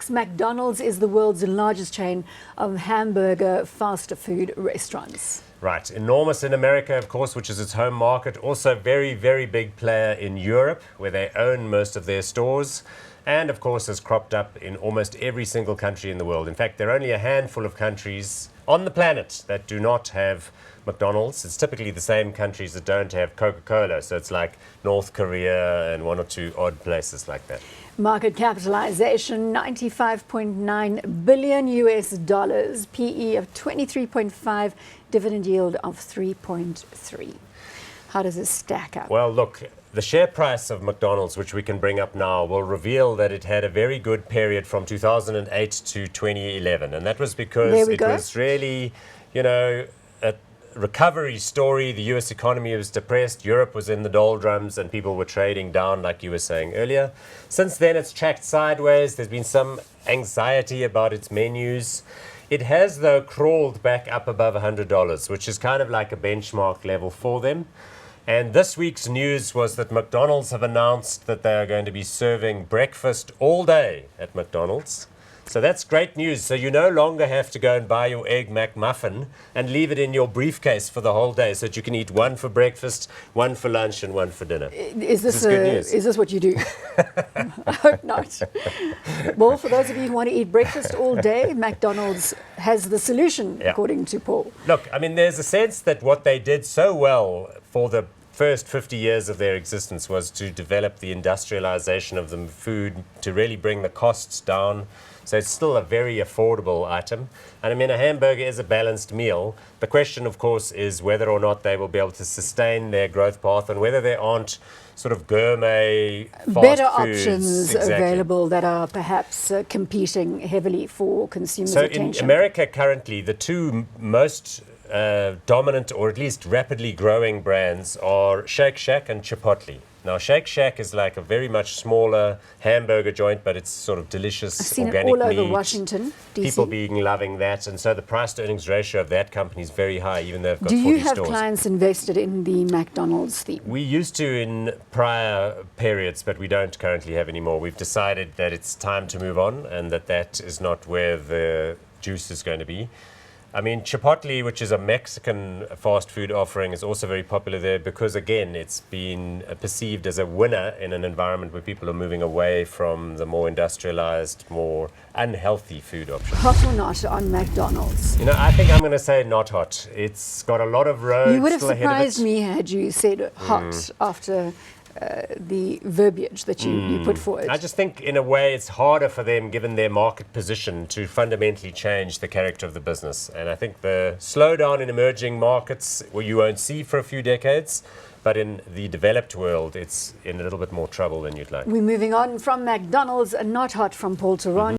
facts. McDonald's is the world's largest chain of hamburger fast food restaurants. Right, enormous in America, of course, which is its home market. Also very, very big player in Europe, where they own most of their stores. And, of course, has cropped up in almost every single country in the world. In fact, there are only a handful of countries on the planet that do not have McDonald's. It's typically the same countries that don't have Coca-Cola. So it's like North Korea and one or two odd places like that. Market capitalization, $95.9 billion US dollars, PE of 23.5, dividend yield of 3.3. How does this stack up? Well, look, the share price of McDonald's, which we can bring up now, will reveal that it had a very good period from 2008 to 2011. And that was because it was really, you know, a recovery story. The US economy was depressed, Europe was in the doldrums, and people were trading down, like you were saying earlier. Since then, it's tracked sideways. There's been some anxiety about its menus. It has, though, crawled back up above $100, which is kind of like a benchmark level for them. And this week's news was that McDonald's have announced that they are going to be serving breakfast all day at McDonald's. So that's great news. So you no longer have to go and buy your Egg McMuffin and leave it in your briefcase for the whole day so that you can eat one for breakfast, one for lunch, and one for dinner. Is this good news? Is this what you do? I hope not. Well, for those of you who want to eat breakfast all day, McDonald's has the solution, according to Paul. Look, I mean, there's a sense that what they did so well for the first 50 years of their existence was to develop the industrialization of the food to really bring the costs down. So it's still a very affordable item. And I mean, a hamburger is a balanced meal. The question, of course, is whether or not they will be able to sustain their growth path and whether there aren't sort of gourmet fast better foods. options available that are perhaps competing heavily for consumers' attention. So in America currently, the two most dominant or at least rapidly growing brands are Shake Shack and Chipotle. Now, Shake Shack is like a very much smaller hamburger joint, but it's sort of delicious, I've seen organic it all meat. over Washington, DC. People being loving that, and so the price-to-earnings ratio of that company is very high, even though they've got 40 stores. Do you have stores. clients invested in the McDonald's theme? We used to in prior periods, but we don't currently have anymore. We've decided that it's time to move on, and that is not where the juice is going to be. I mean, Chipotle, which is a Mexican fast food offering, is also very popular there because, again, it's been perceived as a winner in an environment where people are moving away from the more industrialized, more unhealthy food options. Hot or not on McDonald's? You know, I think I'm going to say not hot. It's got a lot of road You would have still ahead of it. surprised me had you said hot after the verbiage that you put forward. I just think, in a way, it's harder for them, given their market position, to fundamentally change the character of the business. And I think the slowdown in emerging markets, well, you won't see for a few decades, but in the developed world, it's in a little bit more trouble than you'd like. We're moving on from McDonald's, not hot from Paul Turon.